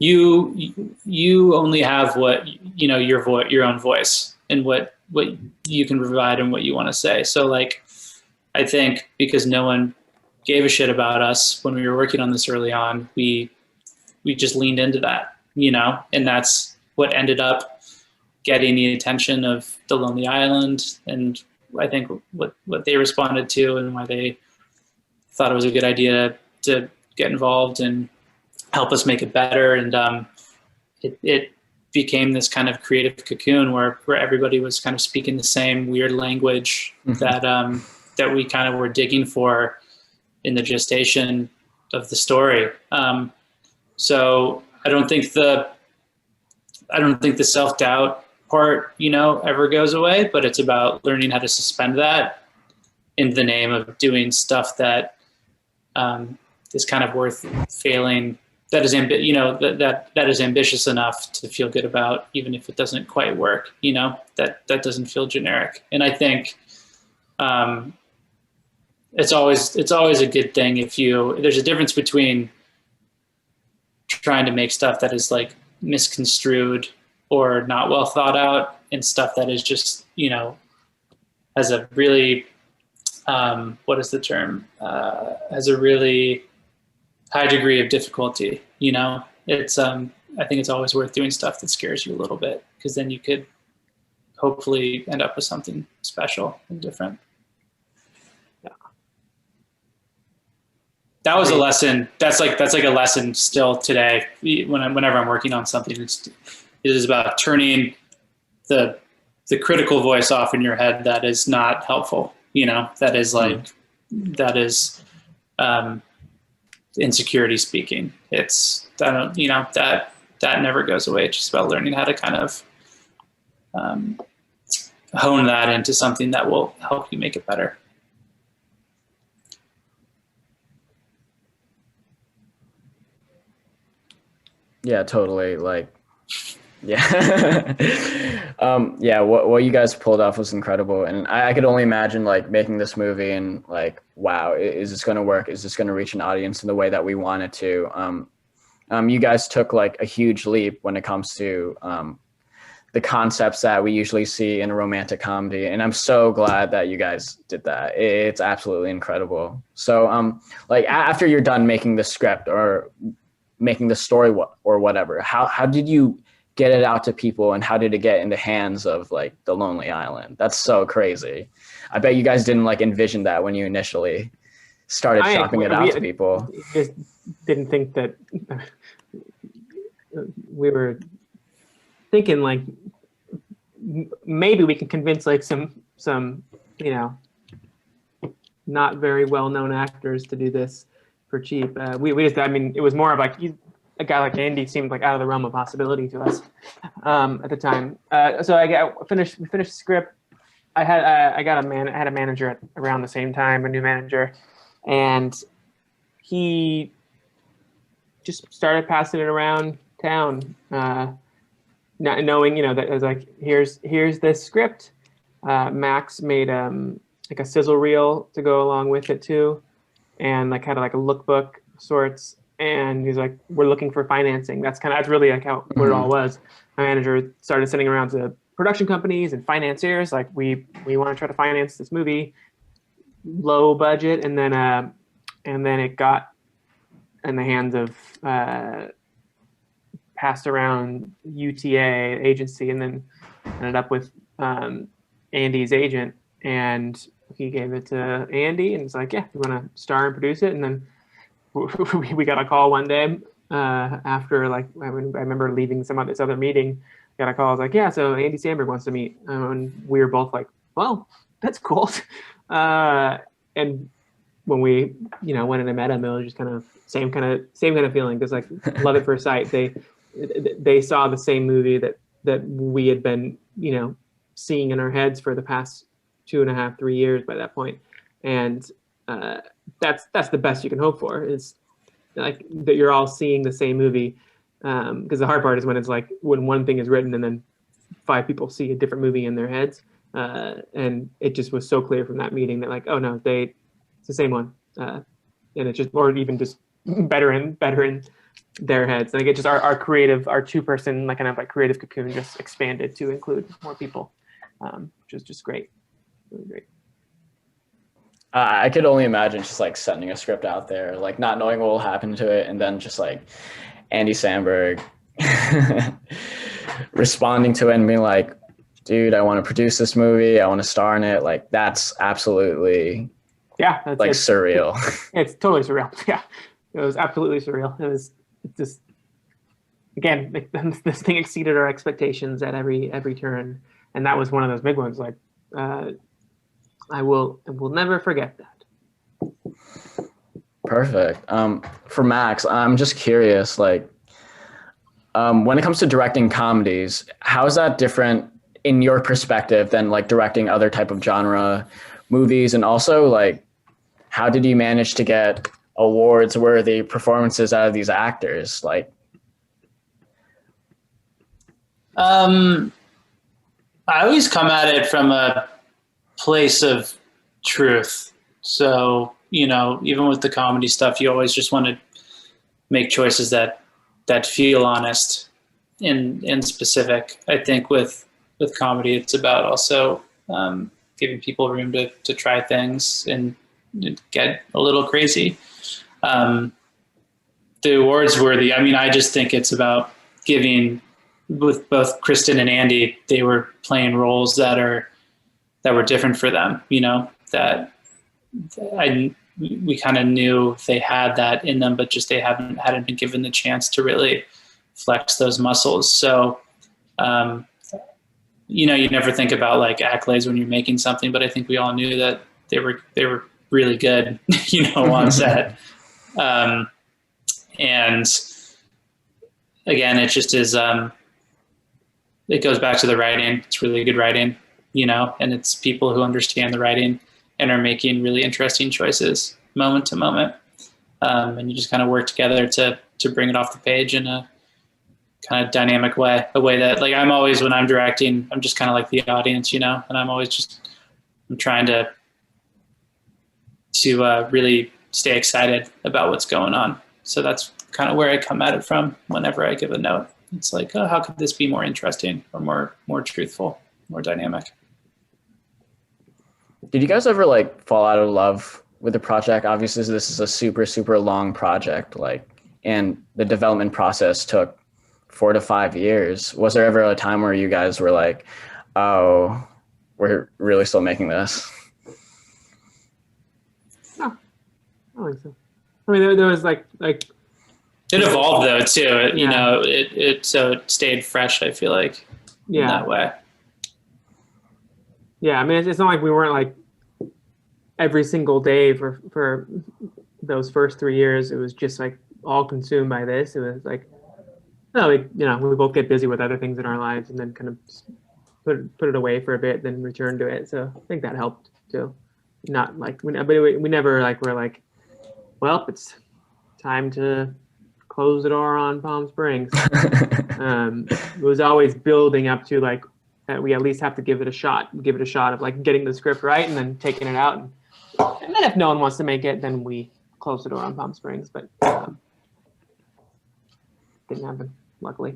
only have what, you know, your own voice and what you can provide and what you want to say. So like, I think because no one gave a shit about us when we were working on this early on, we just leaned into that, you know, and that's what ended up getting the attention of The Lonely Island. And I think what they responded to and why they thought it was a good idea to get involved and help us make it better. And it became this kind of creative cocoon where everybody was kind of speaking the same weird language that we kind of were digging for in the gestation of the story. So I don't think the self-doubt part, you know, ever goes away, but it's about learning how to suspend that in the name of doing stuff that is kind of worth failing, that is that is ambitious enough to feel good about, even if it doesn't quite work, you know, that doesn't feel generic. And I think it's always a good thing there's a difference between trying to make stuff that is like misconstrued or not well thought out and stuff that is just, you know, has a really, what is the term? Has a really high degree of difficulty, you know? It's, I think it's always worth doing stuff that scares you a little bit, because then you could hopefully end up with something special and different. Yeah. That was a lesson. That's like a lesson still today. Whenever I'm working on something, it is about turning the critical voice off in your head that is not helpful. You know, that is like, that is insecurity speaking. It's, that never goes away. It's just about learning how to kind of hone that into something that will help you make it better. Yeah, totally. Like, yeah. Yeah, what you guys pulled off was incredible. And I could only imagine like making this movie and like, wow, is this going to work? Is this going to reach an audience in the way that we want it to? You guys took like a huge leap when it comes to the concepts that we usually see in a romantic comedy. And I'm so glad that you guys did that. It's absolutely incredible. So like after you're done making the script or making the story or whatever, how did you get it out to people, and how did it get in the hands of like the Lonely Island? That's so crazy. I bet you guys didn't like envision that when you initially started shopping it out to people. Just didn't think that we were thinking like maybe we can convince like some not very well-known actors to do this for cheap. We just, I mean, it was more of like a guy like Andy seemed like out of the realm of possibility to us at the time. So we finished the script. I had a manager around the same time, a new manager, and he just started passing it around town, not knowing, that it was like, here's this script. Max made like a sizzle reel to go along with it too, and like kind of like a lookbook of sorts. And he's like, we're looking for financing. That's really like how what it all was. My manager started sending around to production companies and financiers, like we want to try to finance this movie, low budget, and then it got in the hands of passed around UTA agency, and then ended up with Andy's agent, and he gave it to Andy, and it's like, yeah, you want to star and produce it. And then we got a call one day after, like, I remember leaving this other meeting, got a call. I was like, yeah, so Andy Samberg wants to meet. And we were both like, well, that's cool. And when we, went in and met him, it was just kind of same kind of feeling. Because like love at first sight. They saw the same movie that we had been, seeing in our heads for the past 2.5, 3 years by that point. And that's the best you can hope for, is like that you're all seeing the same movie. Because the hard part is when it's like when one thing is written and then 5 people see a different movie in their heads. And it just was so clear from that meeting that like, oh no, it's the same one. And it's just, or even just better in their heads. And I get just our 2-person like kind of like creative cocoon just expanded to include more people, which is just great, really great. I could only imagine just like sending a script out there, like not knowing what will happen to it, and then just like Andy Samberg responding to it and being like, dude, I want to produce this movie, I want to star in it. Like that's absolutely surreal. It's totally surreal. Yeah, it was absolutely surreal. It's just, again, this thing exceeded our expectations at every turn, and that was one of those big ones. Like, I will never forget that. Perfect. For Max, I'm just curious, like, when it comes to directing comedies, how is that different in your perspective than like directing other type of genre movies? And also, like, how did you manage to get awards-worthy performances out of these actors? Like, I always come at it from a place of truth. So, even with the comedy stuff, you always just want to make choices that feel honest and specific. I think with comedy, it's about also giving people room to try things and get a little crazy. The awards worthy, I just think it's about giving, with both Kristen and Andy, they were playing roles that were different for them, that we kind of knew they had that in them, but just they hadn't been given the chance to really flex those muscles. So, you never think about like accolades when you're making something, but I think we all knew that they were really good, on set. And again, it just is, it goes back to the writing. It's really good writing, and it's people who understand the writing and are making really interesting choices moment to moment. And you just kind of work together to bring it off the page in a kind of dynamic way, a way that, like, I'm always, when I'm directing, I'm just kind of like the audience, and I'm always I'm trying to really stay excited about what's going on. So that's kind of where I come at it from whenever I give a note. It's like, oh, how could this be more interesting or more truthful, more dynamic? Did you guys ever like fall out of love with the project? Obviously, this is a super, super long project, like, and the development process took 4 to 5 years. Was there ever a time where you guys were like, oh, we're really still making this? No, I don't think so. I mean, there was like it evolved though too. You Yeah. know, it stayed fresh. I feel like in that way. Yeah, I mean, it's not like we weren't like every single day for those first 3 years. It was just like all consumed by this. It was like, no, like, you know, we both get busy with other things in our lives and then kind of put it away for a bit, then return to it. So I think that helped too. Not like, we never like were like, well, it's time to close the door on Palm Springs. It was always building up to like, we at least have to give it a shot of like getting the script right and then taking it out. And then if no one wants to make it, then we close the door on Palm Springs. But didn't happen, luckily.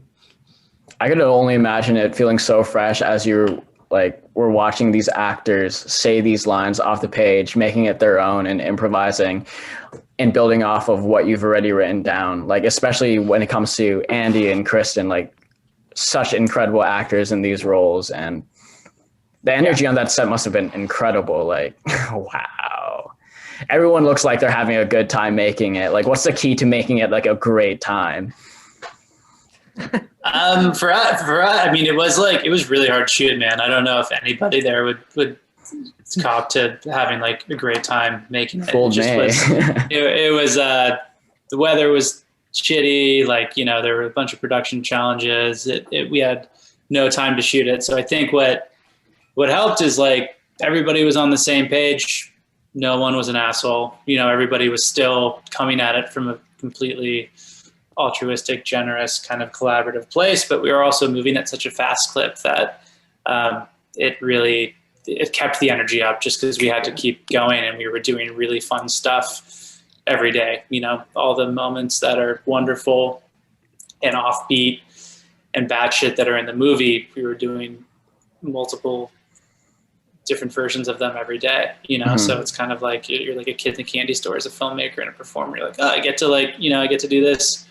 I could only imagine it feeling so fresh as you're like, we're watching these actors say these lines off the page, making it their own and improvising and building off of what you've already written down. Like, especially when it comes to Andy and Kristen, like such incredible actors in these roles. And the energy on that set must have been incredible. Like, wow. Everyone looks like they're having a good time making it. Like, what's the key to making it like a great time? For us, I mean, it was really hard to shoot, man. I don't know if anybody there would cop to having like a great time making it. It was the weather was shitty. Like, you know, there were a bunch of production challenges. We had no time to shoot it. So I think what helped is like everybody was on the same page. No one was an asshole. You know, everybody was still coming at it from a completely altruistic, generous, kind of collaborative place, but we were also moving at such a fast clip that it kept the energy up just because we had to keep going and we were doing really fun stuff every day. You know, all the moments that are wonderful and offbeat and batshit that are in the movie, we were doing multiple different versions of them every day, you know? Mm-hmm. So it's kind of like you're like a kid in the candy store as a filmmaker and a performer. You're like, oh, I get to do this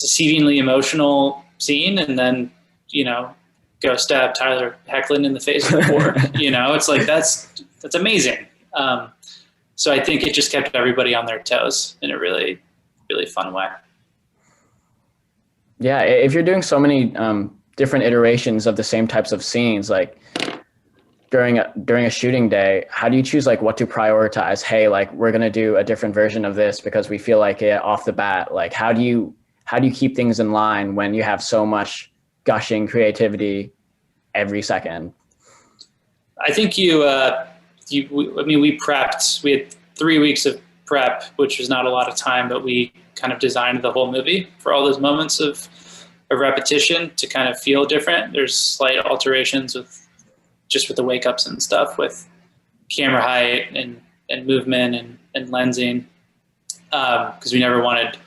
deceivingly emotional scene and then, you know, go stab Tyler Hoechlin in the face with a fork. You know, it's like, that's amazing. So I think it just kept everybody on their toes in a really, really fun way. Yeah. If you're doing so many different iterations of the same types of scenes, like during a shooting day, how do you choose like what to prioritize? Hey, like we're going to do a different version of this because we feel like it off the bat. Like, how do you keep things in line when you have so much gushing creativity every second? I think we prepped. We had 3 weeks of prep, which was not a lot of time, but we kind of designed the whole movie for all those moments of repetition to kind of feel different. There's slight alterations with the wake ups and stuff with camera height and movement and lensing, because we never wanted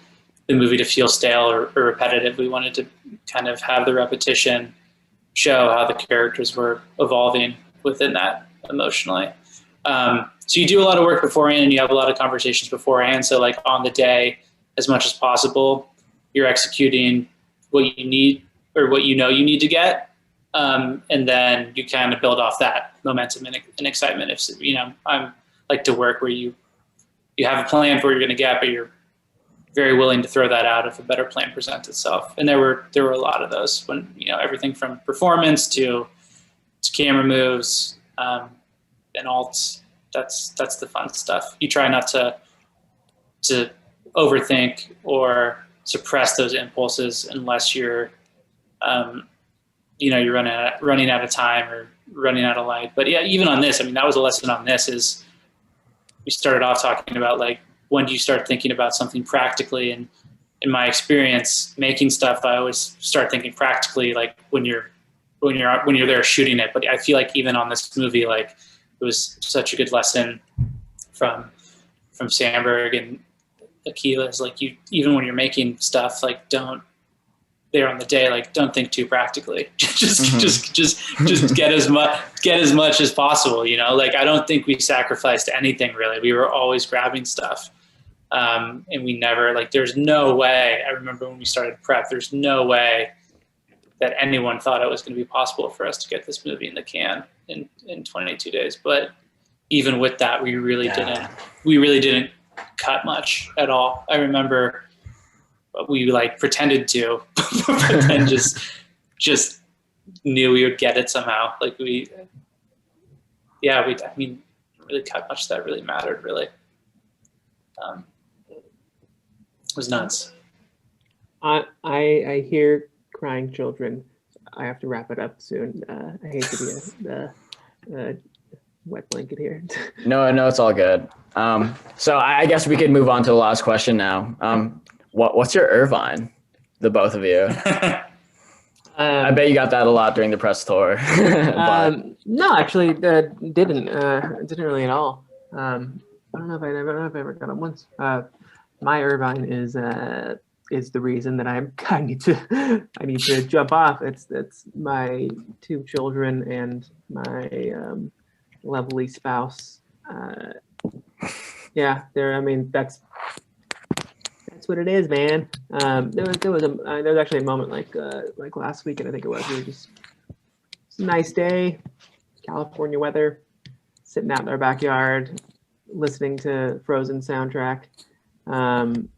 the movie to feel stale or repetitive. We wanted to kind of have the repetition show how the characters were evolving within that emotionally. So you do a lot of work beforehand and you have a lot of conversations beforehand. So like on the day, as much as possible, you're executing what you need or what you know you need to get. And then you kind of build off that momentum and excitement. If, you know, I like to work where you have a plan for what you're going to get, but you're very willing to throw that out if a better plan presents itself. And there were a lot of those when, you know, everything from performance to camera moves, and alts. That's the fun stuff. You try not to overthink or suppress those impulses unless you're, you know, you're running out of time or running out of light. But yeah, even on this, I mean, that was a lesson on this is we started off talking about like, when do you start thinking about something practically? And in my experience making stuff, I always start thinking practically, like when you're there shooting it. But I feel like even on this movie, like it was such a good lesson from Sandberg and Akiva is like, even when you're making stuff, like don't on the day, like don't think too practically. just get as much as possible, you know? Like I don't think we sacrificed anything really. We were always grabbing stuff. And we never, like, there's no way, I remember when we started prep, there's no way that anyone thought it was going to be possible for us to get this movie in the can in 22 days. But even with that, we really didn't cut much at all. I remember we like pretended to, but then just knew we would get it somehow. Like I mean, really cut much that really mattered, really. It was nuts. I hear crying children. I have to wrap it up soon. I hate to be the wet blanket here. No, it's all good. So I guess we could move on to the last question now. What's your Irvine, the both of you? I bet you got that a lot during the press tour. No, actually, didn't really at all. I don't know if I ever got it once. My Irvine is the reason that I need to jump off. It's my 2 children and my lovely spouse. That's what it is, man. There was actually a moment like last weekend, I think it was. We were just, it's a nice day, California weather, sitting out in our backyard, listening to Frozen soundtrack,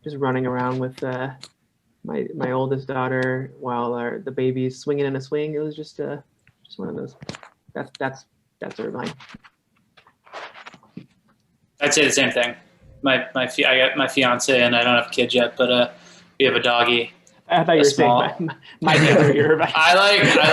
just running around with my oldest daughter while the baby's swinging in a swing. It was just one of those. That's Irvine. I'd say the same thing. I got my fiance and I don't have kids yet, but we have a doggy. I thought you were saying my Irvine. I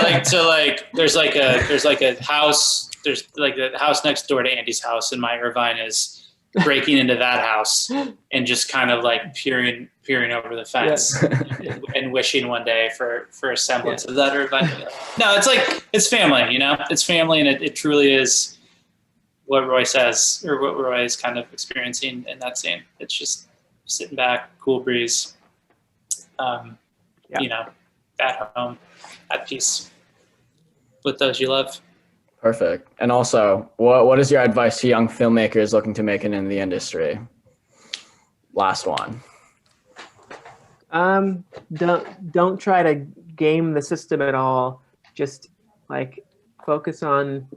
like to there's like a house. There's like the house next door to Andy's house, and my Irvine is breaking into that house and just kind of like peering over the fence and wishing one day for a semblance of that Irvine. No, it's family, it's family, and it truly is what Roy says, or what Roy is kind of experiencing in that scene. It's just sitting back, cool breeze, at home, at peace with those you love. Perfect. And also, what is your advice to young filmmakers looking to make it in the industry? Last one. Don't try to game the system at all. Just like focus on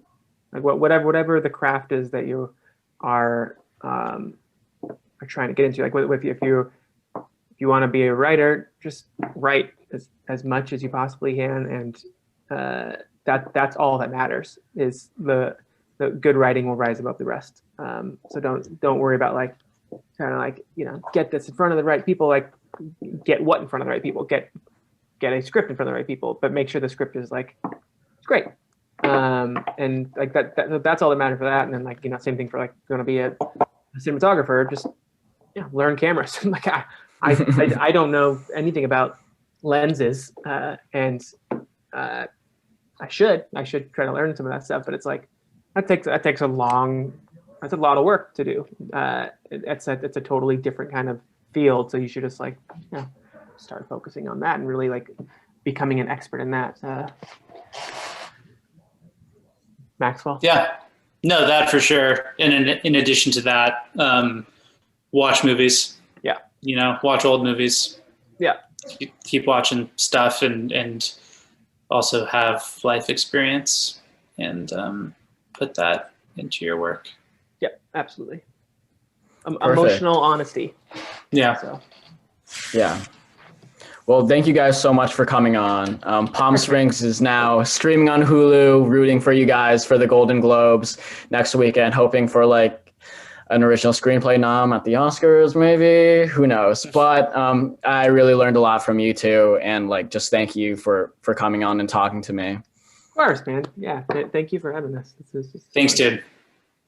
like whatever the craft is that you are trying to get into. Like if you want to be a writer, just write as much as you possibly can, and that's all that matters. Is the good writing will rise above the rest. So don't worry about like trying to like get this in front of the right people. Like get what in front of the right people. Get a script in front of the right people, but make sure the script is like it's great. And like that's all that matters for that. And then like same thing for like going to be a cinematographer. Just learn cameras. Like I don't know anything about lenses, and I should try to learn some of that stuff. But it's like that takes that's a lot of work to do. It's a totally different kind of field. So you should just like start focusing on that and really like becoming an expert in that. Maxwell. Yeah, no, that for sure. And in addition to that, watch movies. Yeah. Watch old movies. Yeah. Keep watching stuff and also have life experience and put that into your work. Yeah, absolutely. Emotional honesty. Yeah. So. Yeah. Well, thank you guys so much for coming on. Palm Springs is now streaming on Hulu, rooting for you guys for the Golden Globes next weekend, hoping for like an original screenplay nom at the Oscars, maybe, who knows? But I really learned a lot from you two, and like just thank you for coming on and talking to me. Of course, man. Yeah, thank you for having us. Thanks, dude.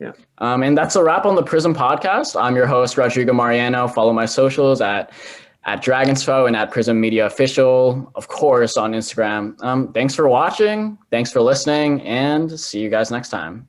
Yeah. And that's a wrap on the PRiSM Podcast. I'm your host, Rodrigo Mariano. Follow my socials at Dragonsfo and at PRiSM Media Official, of course, on Instagram. Thanks for watching. Thanks for listening, and see you guys next time.